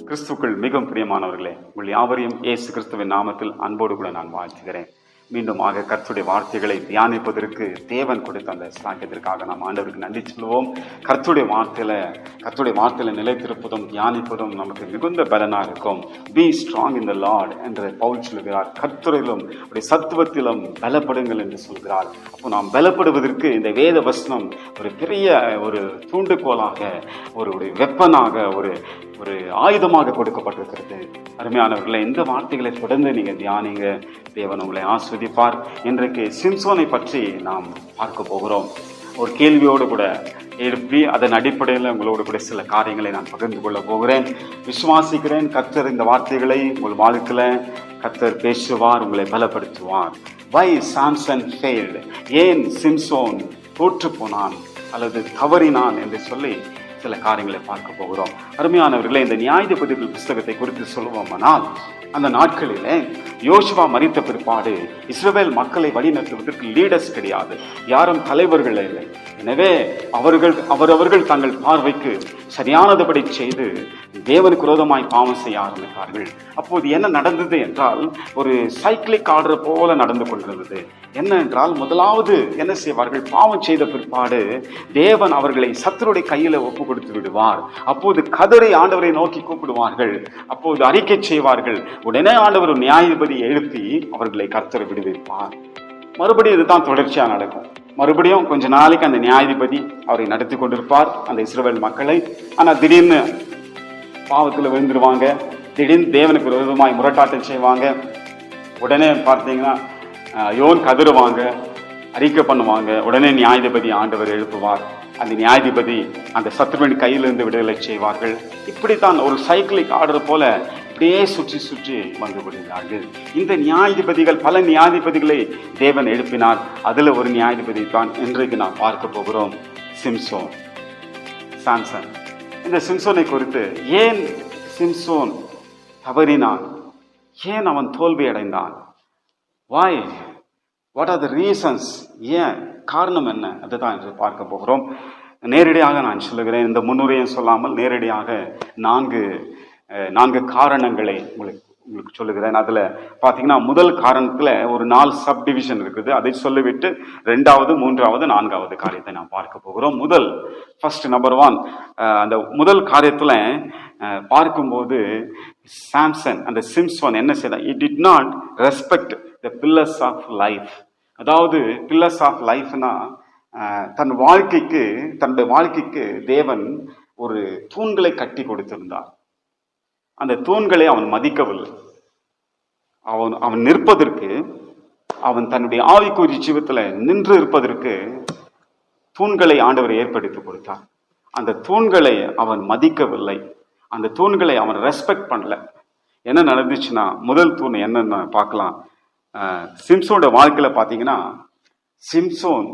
கிறிஸ்துக்கள் மிகவும் பிரியமானவர்களே, உங்கள் யாவரையும் இயேசு கிறிஸ்துவின் நாமத்தில் அன்போடு கூட நான் வாழ்த்துகிறேன். மீண்டுமாக கர்த்தருடைய வார்த்தைகளை தியானிப்பதற்கு தேவன் கொடுத்த அந்த சாக்கியத்திற்காக நாம் ஆண்டவருக்கு நன்றி சொல்லுவோம். கர்த்தருடைய வார்த்தையில நிலைத்திருப்பதும் தியானிப்பதும் நமக்கு மிகுந்த பலனாக இருக்கும். Be strong in the Lord என்று பவுல் சொல்கிறார். கர்த்தரிலும் அவருடைய சத்துவத்திலும் பலப்படுங்கள் என்று சொல்கிறார். அப்போ நாம் பலப்படுவதற்கு இந்த வேத வசனம் ஒரு பெரிய ஒரு தூண்டுகோலாக, ஒரு வெப்பனாக, ஒரு ஆயுதமாக கொடுக்கப்பட்டிருக்கிறது. அருமையானவர்களை, இந்த வார்த்தைகளை தொடர்ந்து நீங்க தியானிங்க. தேவன் உங்களை ஆஸ்வதிப்பார். இன்றைக்கு சிம்சோனை பற்றி நாம் பார்க்க போகிறோம். ஒரு கேள்வியோடு கூட எழுப்பி அதன் அடிப்படையில் உங்களோடு கூட சில காரியங்களை நான் பகிர்ந்து கொள்ள போகிறேன். விசுவாசிக்கிறேன் கர்த்தர் இந்த வார்த்தைகளை உங்கள் வாழ்க்கையில கர்த்தர் பேசுவார், உங்களை பலப்படுத்துவார். Why Samson failed? ஏன் சிம்சோன் தோற்று போனான் அல்லது தவறினான் என்று சொல்லி சில காரியங்களை பார்க்க போகிறோம். அருமையானவர்களே, இந்த நியாயாதிபதிகள் புஸ்தகத்தை குறித்து சொல்லுவோமானால், அந்த நாட்களிலே யோசுவா மரித்த பிற்பாடு இஸ்ரவேல் மக்களை வழிநடத்துவதற்கு லீடர்ஸ் கிடையாது, யாரும் தலைவர்கள் இல்லை. எனவே அவரவர்கள் தங்கள் பார்வைக்கு சரியானதுபடி செய்து தேவனுக்கு விரோதமாய் பாவம் செய்ய ஆரம்பித்தார்கள். அப்போது என்ன நடந்தது என்றால், ஒரு சைக்கிளிக் ஆர்டர் போல நடந்து கொண்டிருந்தது. என்ன என்றால், முதலாவது என்ன செய்வார்கள்? பாவம் செய்த பிற்பாடு தேவன் அவர்களை சத்துருடைய கையில ஒப்பு கொடுத்து விடுவார். அப்போது கதரை ஆண்டவரை நோக்கி கூப்பிடுவார்கள். அப்போது அறிக்கை செய்வார்கள். உடனே ஆண்டவர் நியாயாதிபதி எழுப்பி அவர்களை கர்த்தர் விடுவிப்பார். மறுபடியும் இதுதான் தொடர்ச்சியா நடக்கும். மறுபடியும் கொஞ்ச நாளைக்கு அந்த நியாயாதிபதி அவரை நடத்தி கொண்டிருப்பார், அந்த இஸ்ரவேல் மக்களை. ஆனா திடீர்னு பாவத்துல விழுந்துருவாங்க. திடீர்னு தேவனுக்கு விரோதமாய் முரட்டாட்டம் செய்வாங்க. உடனே பார்த்தீங்கன்னா யோன் கதறுவாங்க, அறிக்கை பண்ணுவாங்க. உடனே நியாயாதிபதி ஆண்டவர் எழுப்புவார். அந்த நியாயாதிபதி அந்த சத்துருவின் கையிலிருந்து விடுதலை செய்வார்கள். இப்படித்தான் ஒரு சைக்கிளிக் ஆர்டர் போல இப்படியே சுற்றி சுற்றி வந்து விடுகிறார்கள். இந்த நியாயாதிபதிகள், பல நியாயாதிபதிகளை தேவன் எழுப்பினார். அதுல ஒரு நியாயாதிபதி தான் இன்றைக்கு நாம் பார்க்க போகிறோம், சாம்சன். இந்த சிம்சோனை குறித்து, ஏன் சிம்சோன் தவறினான், ஏன் அவன் தோல்வி அடைந்தான், why, what are the reasons, ஏன், காரணம் என்ன, அதுதான் என்று பார்க்க போகிறோம். நேரடியாக நான் சொல்லுகிறேன், இந்த முன்னுரையும் சொல்லாமல் நேரடியாக நான்கு காரணங்களை உங்களுக்கு சொல்லுகிறேன். அதுல பாத்தீங்கன்னா, முதல் காரணத்துல ஒரு 4 சப்டிவிஷன் இருக்குது. அதை சொல்லிவிட்டு 2வது, 3வது, 4வது காரியத்தை நாம் பார்க்க போகிறோம். ஃபர்ஸ்ட் நம்பர் 1, அந்த முதல் காரியத்துல பார்க்கும்போது சாம்சன், அந்த சிம்சோன் என்ன செய்தான்? He did not respect the pillars of life. அதாவது pillars of lifeனா தன்னுடைய வாழ்க்கைக்கு தேவன் ஒரு தூண்களை கட்டி கொடுத்திருந்தார். அந்த தூண்களை அவன் மதிக்கவில்லை. அவன் நிற்பதற்கு, அவன் தன்னுடைய ஆவிக்குரிய ஜீவத்துல நின்று இருப்பதற்கு தூண்களை ஆண்டவர் ஏற்படுத்தி கொடுத்தார். அந்த தூண்களை அவன் மதிக்கவில்லை. அந்த தூண்களை அவன் ரெஸ்பெக்ட் பண்ணல. என்ன நடந்துச்சுன்னா, முதல் தூண் என்னன்னு பார்க்கலாம். சிம்சோனோட வாழ்க்கையில பாத்தீங்கன்னா, சிம்சோன்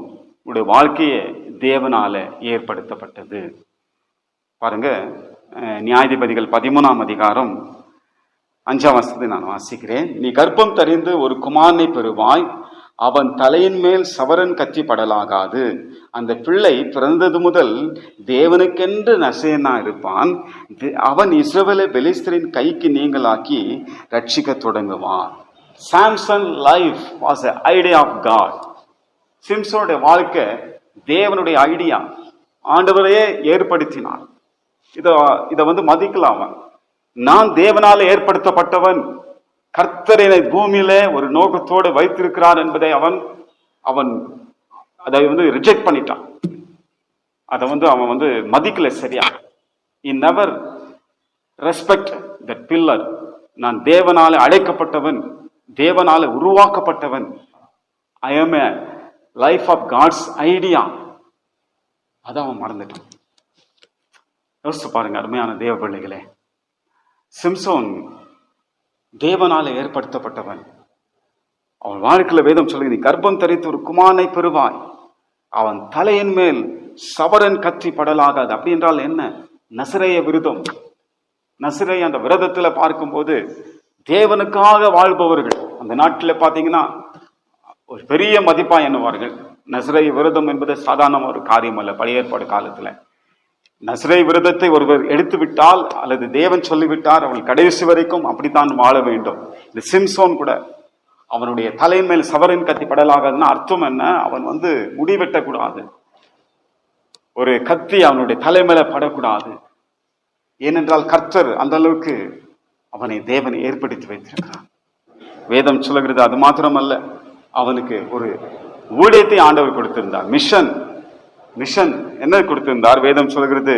உடைய வாழ்க்கையே தேவனால ஏற்படுத்தப்பட்டது. பாருங்க, நியாயாதிபதிகள் 13ஆம் அதிகாரம் 5ஆம் வசனத்தை நான் வாசிக்கிறேன். நீ கர்ப்பம் தரிந்து ஒரு குமாரனை பெறுவாய், அவன் தலையின் மேல் சவரன் கத்தி படலாகாது. அந்த பிள்ளை பிறந்தது முதல் தேவனுக்கென்று நசேனா இருப்பான். அவன் இஸ்ரவேலை பெலிஸ்தரின் கைக்கு நீங்களாக்கி ரட்சிக்க தொடங்குவான். Samson life was an idea of God. சிம்சோனுடைய வாழ்க்கை தேவனுடைய ஐடியா, ஆண்டவரையே ஏற்படுத்தினார். இத மதிக்கலாம். நான் தேவனால ஏற்படுத்தப்பட்டவன், கர்த்தர் என்னை பூமியில ஒரு நோக்கத்தோடு வைத்திருக்கிறார் என்பதை அவன் அதை ரிஜெக்ட் பண்ணிட்டான். அதை அவன் மதிக்கல. சரியா? He never respect that pillar. நான் தேவனால அழைக்கப்பட்டவன், தேவனால உருவாக்கப்பட்டவன். I am a life of God's idea. அதை அவன் மறந்துட்டான். யோசிச்சு பாருங்க அருமையான தேவ பிள்ளைகளே, சிம்சோன் தேவனால ஏற்படுத்தப்பட்டவன். அவன் வாழ்க்கையில வேதம் சொல்லுங்க, நீ கர்ப்பம் தரித்து ஒரு குமாரனை பெறுவாய், அவன் தலையின் மேல் சவரன் கத்தி படலாகாது. அப்படி என்றால் என்ன? நசரேய விரதம். நசரேய அந்த விரதத்துல பார்க்கும்போது தேவனுக்காக வாழ்பவர்கள் அந்த நாட்டில் பாத்தீங்கன்னா ஒரு பெரிய மதிப்பா எண்ணுவார்கள். நசரேய விரதம் என்பது சாதாரண ஒரு காரியம் அல்ல. பழைய ஏற்பாடு காலத்துல நசரே விரதத்தை ஒருவர் எடுத்து விட்டால் அல்லது தேவன் சொல்லிவிட்டார் அவள் கடைசி வரைக்கும் அப்படித்தான் வாழ வேண்டும். இந்த சிம்சோன் கூட அவனுடைய தலைமேல் சவரின் கத்தி படலாகாதுன்னா அர்த்தம் என்ன? அவன் முடி வெட்டக்கூடாது, ஒரு கத்தி அவனுடைய தலைமையில படக்கூடாது. ஏனென்றால் கர்த்தர் அந்த அளவுக்கு அவனை தேவன் ஏற்படுத்தி வைத்திருக்கிறான். வேதம் சொல்லுகிறது. அது மாத்திரமல்ல, அவனுக்கு ஒரு ஊழியத்தை ஆண்டவர் கொடுத்திருந்தார். மிஷன் என்ன கொடுத்திருந்தார்? வேதம் சொல்கிறது,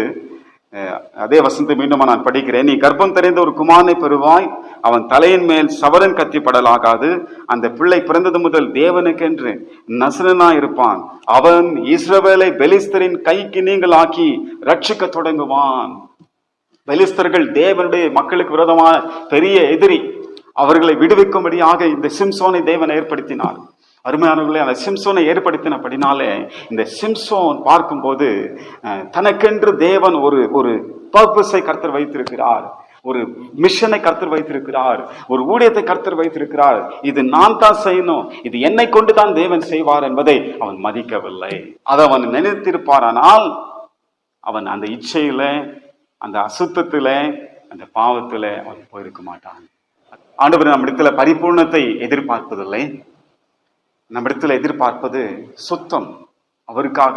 அதே வசனத்தை மீண்டும் நான் படிக்கிறேன். நீ கர்ப்பம் தெரிந்த ஒரு குமாரனை பெறுவாய், அவன் தலையின் மேல் சவரன் கத்தி படலாகாது. அந்த பிள்ளை பிறந்தது முதல் தேவனுக்கென்று நசரனாய் இருப்பான். அவன் இஸ்ரவேலை பெலிஸ்தரின் கைக்கு நீங்களாக்கி ரட்சிக்க தொடங்குவான். பெலிஸ்தர்கள் தேவனுடைய மக்களுக்கு விரோதமான பெரிய எதிரி. அவர்களை விடுவிக்கும்படியாக இந்த சிம்சோனை தேவன் ஏற்படுத்தினார். அருமையானவர்களே, அந்த சிம்சோனை ஏற்படுத்தினபடினாலே இந்த சிம்சோன் பார்க்கும்போது தனக்கென்று தேவன் ஒரு பர்பஸை கர்த்தர் வைத்திருக்கிறார், ஒரு மிஷனை கர்த்தர் வைத்திருக்கிறார், ஒரு ஊழியத்தை கர்த்தர் வைத்திருக்கிறார். இது நான் தான் செய்யணும், இது என்னை கொண்டு தான் தேவன் செய்வார் என்பதை அவன் மதிக்கவில்லை. அதை அவன் நினைத்திருப்பாரானால் அவன் அந்த இச்சையில, அந்த அசுத்தத்தில, அந்த பாவத்தில அவன் போயிருக்க மாட்டான். ஆண்டவர் நம்மிடத்துல பரிபூர்ணத்தை எதிர்பார்ப்பதில்லை. நம்மிடத்தில் எதிர்பார்ப்பது சுத்தம். அவருக்காக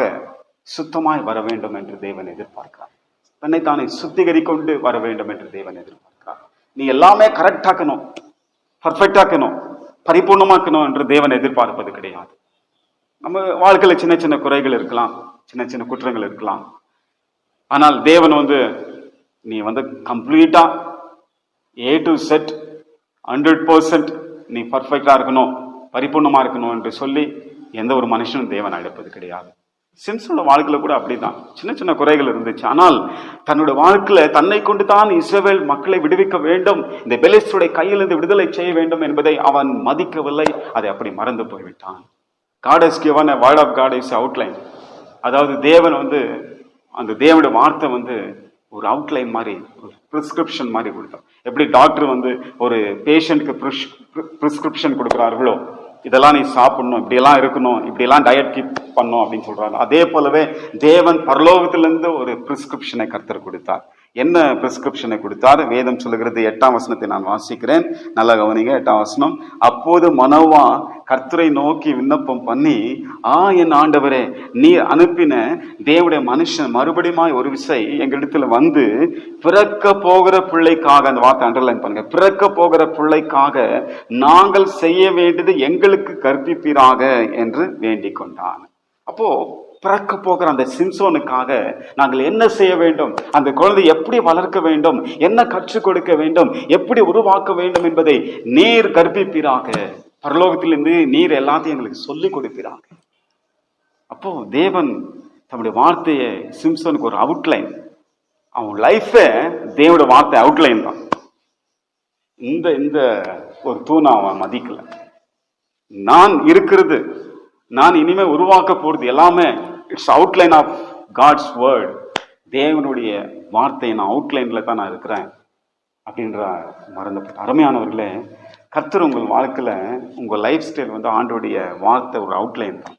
சுத்தமாய் வர வேண்டும் என்று தேவன் எதிர்பார்க்கிறார். தன்னைத்தானே சுத்திகரிக்கொண்டு வர வேண்டும் என்று தேவன் எதிர்பார்க்கிறார். நீ எல்லாமே கரெக்டாக்கணும், பர்ஃபெக்டாக்கணும், பரிபூர்ணமாக்கணும் என்று தேவன் எதிர்பார்ப்பது கிடையாது. நம்ம வாழ்க்கையில சின்ன சின்ன குறைகள் இருக்கலாம், சின்ன சின்ன குற்றங்கள் இருக்கலாம். ஆனால் தேவன் நீ கம்ப்ளீட்டா A to Z 100% நீ பர்ஃபெக்டா இருக்கணும், பரிபூர்ணமா இருக்கணும் என்று சொல்லி எந்த ஒரு மனுஷனும் தேவன் அழைப்பது கிடையாது. சிம்சனோட வாழ்க்கையில கூட அப்படிதான் சின்ன சின்ன குறைகள் இருந்துச்சு. ஆனால் தன்னுடைய வாழ்க்கையில தன்னை கொண்டு தான் இஸ்ரவேல் மக்களை விடுவிக்க வேண்டும், இந்த பெலிஸ்தருடைய கையிலிருந்து விடுதலை செய்ய வேண்டும் என்பதை அவன் மதிக்கவில்லை. அதை அப்படி மறந்து போய்விட்டான். God has given a word of God is outline. அதாவது தேவன் அந்த தேவனுடைய வார்த்தை ஒரு அவுட்லைன் மாதிரி, ஒரு பிரிஸ்கிரிப்ஷன் மாதிரி கொடுத்தார். எப்படி டாக்டர் ஒரு பேஷண்ட்க்கு பிரிஸ்கிரிப்ஷன் கொடுக்குறார்களோ, இதெல்லாம் நீ சாப்பிடணும், இப்படியெல்லாம் இருக்கணும், இப்படியெல்லாம் டயட் கீப் பண்ணும் அப்படின்னு சொல்றாங்க. அதே போலவே தேவன் பரலோகத்திலிருந்து ஒரு பிரிஸ்கிரிப்ஷனை கர்த்தர் கொடுத்தார். என்ன பிரிஸ்கிரிப்ஷனை கொடுத்தார்? வேதம் சொல்லுகிறது. 8ஆம் வசனத்தை நான் வாசிக்கிறேன், நல்லா கவனிங்க. 8ஆம் வசனம். அப்போது மனோவா கர்த்தரை நோக்கி விண்ணப்பம் பண்ணி, என் ஆண்டவரே, நீ அனுப்பின தேவனுடைய மனுஷன் மறுபடியும் ஒரு விசை எங்களிடத்துல பிறக்க போகிற பிள்ளைக்காக, அந்த வார்த்தை அண்டர்லைன் பண்ணுங்க, பிறக்க போகிற பிள்ளைக்காக நாங்கள் செய்ய வேண்டியது எங்களுக்கு கற்பிப்பீராக என்று வேண்டிக் கொண்டான். அப்போ பிறக்க போகிற அந்த சிம்சோனுக்காக நாங்கள் என்ன செய்ய வேண்டும், அந்த குழந்தை எப்படி வளர்க்க வேண்டும், என்ன கற்றுக் கொடுக்க வேண்டும், எப்படி உருவாக்க வேண்டும் என்பதை நீர் கற்பிப்பீராக, பரலோகத்திலிருந்து நீர் எல்லாத்தையும் எங்களுக்கு சொல்லிக் கொடுப்பீராக. அப்போ தேவன் தம்முடைய வார்த்தையை சிம்சோனுக்கு ஒரு அவுட்லைன், அவன் லைஃப தேவனுடைய வார்த்தை அவுட்லைன் தான். இந்த ஒரு தூணை அவன் மதிக்கல. நான் இருக்கிறது, நான் இனிமே உருவாக்க போறது எல்லாமே it's outline of God's word. தேவனுடைய வார்த்தை நான் அவுட்லைன்ல தான் நான் இருக்கிறேன் அப்படின்ற மறந்துப்பட்ட அருமையானவர்களே, கர்த்தர் உங்கள் வாழ்க்கையில உங்க லைஃப் ஸ்டைல் ஆண்டோடைய வார்த்தை ஒரு அவுட்லைன் தான்.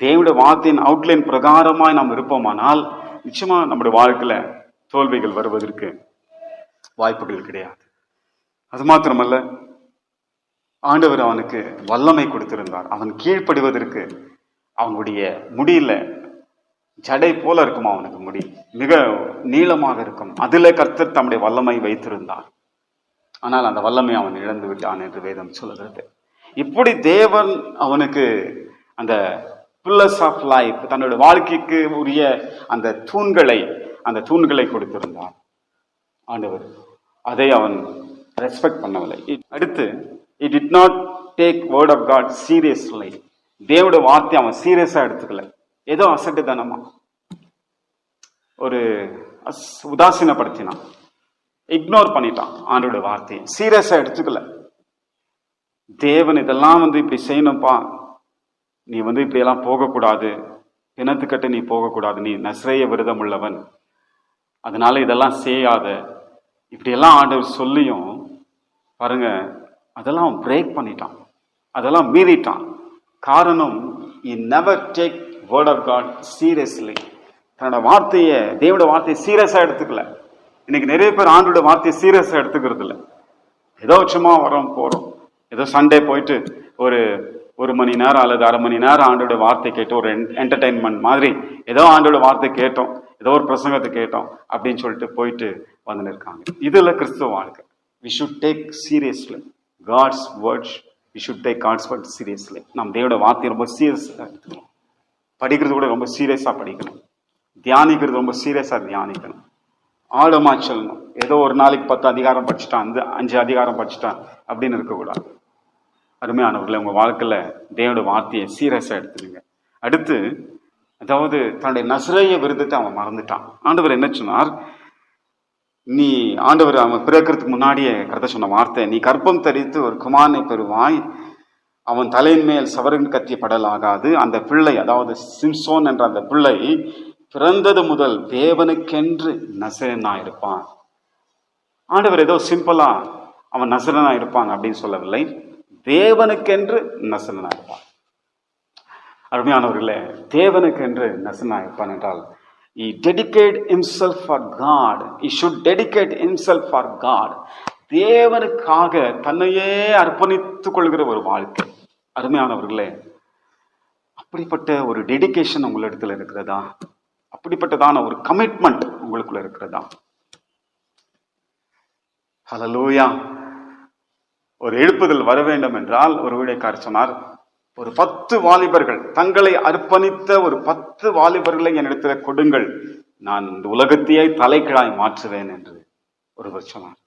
தேவனுடைய வார்த்தையின் அவுட்லைன் பிரகாரமாய் நாம் இருப்போமானால் நிச்சயமா நம்முடைய வாழ்க்கையில தோல்விகள் வருவதற்கு வாய்ப்புகள் கிடையாது. அது மாத்திரமல்ல, ஆண்டவர் அவனுக்கு வல்லமை கொடுத்திருந்தார். அவன் கீழ்ப்படிவதற்கு அவனுடைய முடியல ஜடை போல இருக்குமா, அவனுக்கு முடி மிக நீளமாக இருக்கும். அதுல கர்த்தர் தம்முடைய வல்லமை வைத்திருந்தார். ஆனால் அந்த வல்லமை அவன் இழந்து விட்டான் என்று வேதம் சொல்லுகிறது. இப்படி தேவன் அவனுக்கு அந்த பில்லர்ஸ் ஆஃப் லைஃப், தன்னுடைய வாழ்க்கைக்கு உரிய அந்த தூண்களை கொடுத்திருந்தார் ஆண்டவர். அதை அவன் ரெஸ்பெக்ட் பண்ணவில்லை. அடுத்து, he did not take word of God seriously. தேவனுடைய வார்த்தை அவன் சீரியஸா எடுத்துக்கல. ஏதோ அசட்டுத்தனமா ஒரு உதாசீனப்படுத்தினான், இக்னோர் பண்ணிட்டான். ஆண்டோட வார்த்தையை சீரியஸா எடுத்துக்கல. தேவன் இதெல்லாம் இப்படி செய்யணும்ப்பா, நீ இப்படி எல்லாம் போகக்கூடாது, பிணத்துக்கட்ட நீ போகக்கூடாது, நீ நஸ்ரேய விரதம் உள்ளவன், அதனால இதெல்லாம் செய்யாத, இப்படியெல்லாம் ஆண்டவர் சொல்லியும் பாருங்க, அதெல்லாம் பிரேக் பண்ணிட்டான், அதெல்லாம் மீறிட்டான். காரணம், he never take word of God seriously. தன்னோட வார்த்தையை, தேவனோட வார்த்தையை சீரியஸா எடுத்துக்கல. இன்னைக்கு நிறைய பேர் ஆண்டோட வார்த்தையை சீரியஸா எடுத்துக்கிறது இல்லை. ஏதோ சும்மா வரோம் போறோம், ஏதோ சண்டே போயிட்டு ஒரு மணி நேரம் அல்லது அரை மணி நேரம் ஆண்டோட வார்த்தை கேட்டு ஒரு என்டர்டைன்மெண்ட் மாதிரி ஏதோ ஆண்டோட வார்த்தை கேட்டோம், ஏதோ ஒரு பிரசங்கத்தை கேட்டோம் அப்படின்னு சொல்லிட்டு போயிட்டு வந்துன்னு இருக்காங்க. இதுல கிறிஸ்துவ வாழ்க்கை. we should take seriously God's words. we should take God's word seriously. நாம் தேவனோட வார்த்தையை ரொம்ப சீரியஸா எடுத்துக்கணும். படிக்கிறது கூட ரொம்ப சீரியஸா படிக்கணும். தியானிக்கிறது ரொம்ப சீரியஸா தியானிக்கணும். ஆழமா சொல்லணும். ஏதோ ஒரு நாளைக்கு 10 அதிகாரம் படிச்சுட்டான், 5 அதிகாரம் படிச்சுட்டான் அப்படின்னு இருக்கக்கூடாது. அருமையானவர்களே, உங்க வாழ்க்கையில தேவனோட வார்த்தையை சீரியஸா எடுத்துருங்க. அடுத்து, அதாவது தன்னுடைய நசரேய விருதத்தை அவன் மறந்துட்டான். ஆண்டவர் என்ன சொன்னார்? நீ ஆண்டவர் அவன் பிறக்கிறதுக்கு முன்னாடியே கருத்த சொன்ன வார்த்தை, நீ கர்ப்பம் தரித்து ஒரு குமாரனை பெறுவாய், அவன் தலையின் மேல் சவரன் கத்திய படல் ஆகாது. அந்த பிள்ளை, அதாவது சிம்சோன் என்ற அந்த பிள்ளை பிறந்தது முதல் தேவனுக்கென்று நசரேயனா இருப்பான். ஆண்டவர் ஏதோ சிம்பிளா அவன் நசரேயனா இருப்பான் அப்படின்னு சொல்லவில்லை, தேவனுக்கென்று நசரேயனா இருப்பான். அருமையானவர்களே, தேவனுக்கென்று நசரேயனா இருப்பான் என்றால் he dedicated himself for God. He should dedicate himself for God. தேவனுக்காக தன்னையே அர்ப்பணித்துக் கொள்கிற ஒரு வாழ்க்கை. அருமையானவர்களே, அப்படிப்பட்ட ஒரு டெடிகேஷன் உங்களிடத்துல இருக்கிறதா? அப்படிப்பட்டதான ஒரு கமிட்மெண்ட் உங்களுக்குள்ள இருக்கிறதா? ஹல்லேலூயா. ஒரு எழுப்புதல் வர வேண்டும் என்றால், ஒரு ஊழியக்காரர் சொன்னார், ஒரு 10 வாலிபர்கள், தங்களை அர்ப்பணித்த ஒரு 10 வாலிபர்களை என்னிடத்துல கொடுங்கள், நான் இந்த உலகத்தையே தலைகீழாய் மாற்றுவேன் என்று ஒருவர் சொன்னார்.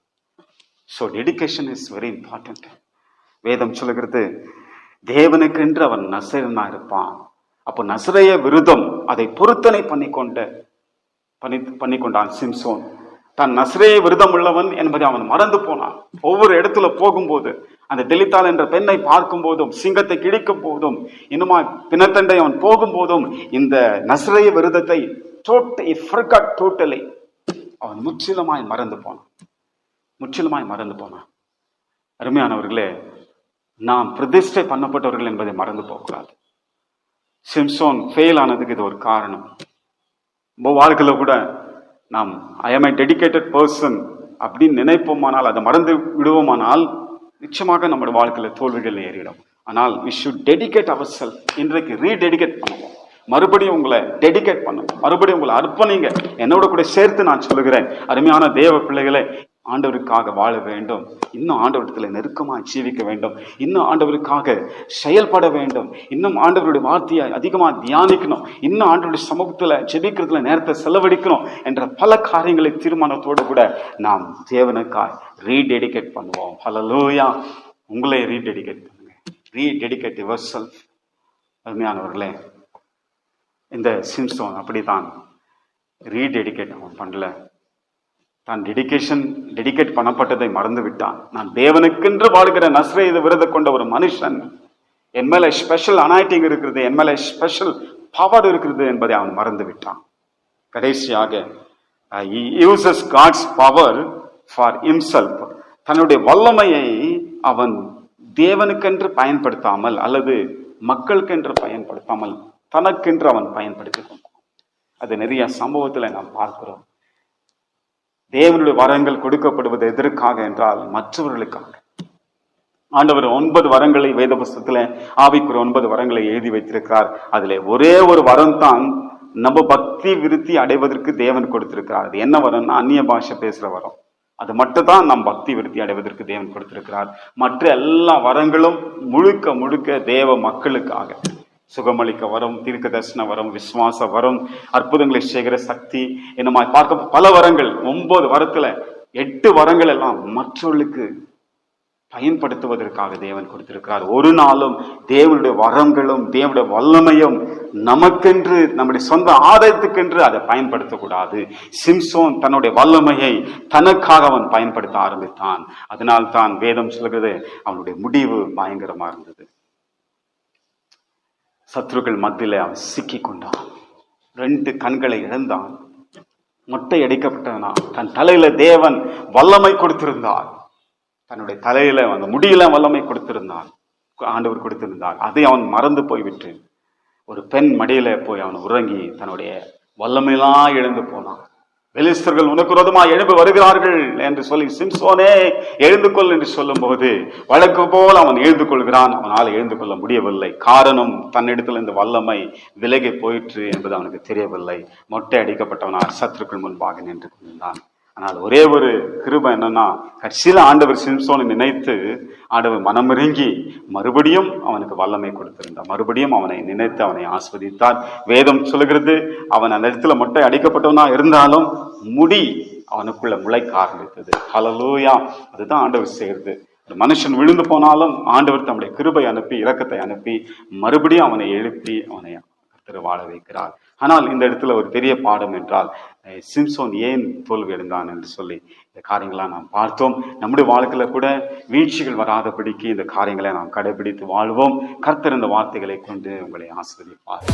So dedication is very important. வேதம் சொல்லுகிறது, தேவனுக்கென்று அவன் நசரேயனா இருப்பான். அப்போ நசரேய விருதம் அதை பொருத்தனை பண்ணிக்கொண்டான் சிம்சோன். தான் நசரேய விருதம் உள்ளவன் என்பதை அவன் மறந்து போனான். ஒவ்வொரு இடத்துல போகும்போது, அந்த தெளித்தாள் என்ற பெண்ணை பார்க்கும் போதும், சிங்கத்தை கிழிக்கும் போதும், இன்னுமா பிணத்தண்டை அவன் போகும் போதும், இந்த நசரேய விருதத்தை டோட்டலி அவன் முற்றிலுமாய் மறந்து போனான். அருமையானவர்களே, நாம் பிரதிஷ்டை பண்ணப்பட்டவர்கள் என்பதை மறந்து போகக்கூடாது. சிம்சோன் ஃபெயில் ஆனதுக்கு இது ஒரு காரணம். வாழ்க்கையில கூட நாம் I M I dedicated person அப்படின்னு நினைப்போமானால், அதை மறந்து விடுவோமானால், நிச்சயமாக நம்முடைய வாழ்க்கையில தோல்விகள் ஏறிடும். ஆனால் we should dedicate ourselves. இன்றைக்கு ரீடெடிகேட் பண்ணுவோம், மறுபடியும் உங்களை டெடிகேட் பண்ணுவோம், மறுபடியும் உங்களை அர்ப்பணிங்க. என்னோட கூட சேர்த்து நான் சொல்லுகிறேன், அருமையான தேவ பிள்ளைகளை, ஆண்டவருக்காக வாழ வேண்டும், இன்னும் ஆண்டவரத்துல நெருக்கமாக ஜீவிக்க வேண்டும், இன்னும் ஆண்டவருக்காக செயல்பட வேண்டும், இன்னும் ஆண்டவருடைய வார்த்தையை அதிகமாக தியானிக்கணும், இன்னும் ஆண்டவருடைய சமூகத்துல ஜெபிக்கிறதுல நேரத்தை செலவழிக்கணும் என்ற பல காரியங்களை தீர்மானத்தோடு கூட நாம் தேவனுக்காய் ரீடெடிகேட் பண்ணுவோம். ஹல்லேலூயா. உங்களை ரீடெடிகேட் பண்ணுங்க. Rededicate your self. அருமையானவர்களே, இந்த சிம்சோன் அப்படித்தான் ரீடெடிகேட் அவன் பண்ணல. தான் டெடிகேட் பண்ணப்பட்டதை மறந்து விட்டான். நான் தேவனுக்கென்று வாழ்கிற நசரேய விரத கொண்ட ஒரு மனுஷன், என் மேல ஸ்பெஷல் அனாயிட்டிங் இருக்கிறது, என் மேல ஸ்பெஷல் பவர் இருக்கிறது என்பதை அவன் மறந்து விட்டான். கடைசியாக he uses God's power for himself. தன்னுடைய வல்லமையை அவன் தேவனுக்கென்று பயன்படுத்தாமல் அல்லது மக்களுக்கென்று பயன்படுத்தாமல் தனக்கென்று அவன் பயன்படுத்திக் கொண்டான். அது நிறைய சம்பவத்துல நாம் பார்க்கிறோம். தேவனுடைய வரங்கள் கொடுக்கப்படுவது எதற்காக என்றால் மற்றவர்களுக்காக. ஆண்டவர் 9 வரங்களை வேத புஸ்தகத்துல, ஆவிக்குரிய 9 வரங்களை எழுதி வைத்திருக்கிறார். அதுல ஒரே ஒரு வரம் தான் நம்ம பக்தி விருத்தி அடைவதற்கு தேவன் கொடுத்திருக்கிறார். அது என்ன வரம்னா, அந்நிய பாஷை பேசுற வரம். அது மட்டும் தான் நம் பக்தி விருத்தி அடைவதற்கு தேவன் கொடுத்திருக்கிறார். மற்ற எல்லா வரங்களும் முழுக்க தேவ மக்களுக்காக. சுகமளிக்க வரம், தீர்க்க தரிசன வரம், விசுவாச வரம், அற்புதங்களை செய்கிற சக்தி, என்னமா பார்க்க பல வரங்கள். 9 வரத்துல 8 வரங்கள் எல்லாம் மற்றவர்களுக்கு பயன்படுத்துவதற்காக தேவன் கொடுத்திருக்கிறார். ஒரு நாளும் தேவனுடைய வரங்களும் தேவனுடைய வல்லமையும் நமக்கென்று, நம்முடைய சொந்த ஆதாயத்துக்கென்று அதை பயன்படுத்தக்கூடாது. சிம்சோன் தன்னுடைய வல்லமையை தனக்காக அவன் பயன்படுத்த ஆரம்பித்தான். அதனால் தான் வேதம் சொல்கிறது, அவனுடைய முடிவு பயங்கரமா இருந்தது. சத்ருக்கள் மத்தியில அவன் சிக்கி கொண்டான். 2 கண்களை இழந்தான். மொட்டை அடிக்கப்பட்டவனா. தன் தலையில தேவன் வல்லமை கொடுத்திருந்தார். தன்னுடைய தலையில அந்த முடியில வல்லமை கொடுத்திருந்தார், ஆண்டவர் கொடுத்திருந்தார். அதை அவன் மறந்து போய்விட்டு ஒரு பெண் மடியில போய் அவன் உறங்கி தன்னுடைய வல்லமையெல்லாம் எழுந்து போனான். பெலிஸ்தர்கள் உனக்கு விரோதமா எழுந்து வருகிறார்கள் என்று சொல்லி சிம்சோனே எழுந்து கொள் என்று சொல்லும் போது வழக்கு போல் அவன் எழுந்து கொள்கிறான். அவனால் எழுந்து கொள்ள முடியவில்லை. காரணம், தன்னிடத்தில் இந்த வல்லமை விலகி போயிற்று என்பது அவனுக்கு தெரியவில்லை. மொட்டை அடிக்கப்பட்டவனார் சத்துருக்கள் முன்பாக நின்று கொண்டிருந்தான். ஆனால் ஒரே ஒரு கிருபை என்னன்னா, கடைசியில ஆண்டவர் சிம்சோனை நினைத்து ஆண்டவர் மனமிறங்கி மறுபடியும் அவனுக்கு வல்லமை கொடுத்திருந்தார். மறுபடியும் அவனை நினைத்து அவனை ஆஸ்வதித்தார். வேதம் சொல்லுகிறது, அவன் அந்த இடத்துல மொட்டை அடிக்கப்பட்டவனா இருந்தாலும் முடி அவனுக்குள்ள முளைக்க ஆரம்பித்தது. ஹல்லேலூயா! அதுதான் ஆண்டவர் செய்கிறது. ஒரு மனுஷன் விழுந்து போனாலும் ஆண்டவர் தம்முடைய கிருபை அனுப்பி, இரக்கத்தை அனுப்பி மறுபடியும் அவனை எழுப்பி அவனை வாழ வைக்கிறார். ஆனால் இந்த இடத்துல ஒரு பெரிய பாடம் என்றால், சிம்சோன் ஏன் தோல்வி அடைந்தான் என்று சொல்லி இந்த காரியங்களாம் நாம் பார்த்தோம். நம்முடைய வாழ்க்கையில கூட வீழ்ச்சிகள் வராதபடிக்கு இந்த காரியங்களை நாம் கடைபிடித்து வாழ்வோம். கர்த்தர் இந்த வார்த்தைகளை கொண்டு உங்களை ஆசீர்வதிப்பார்.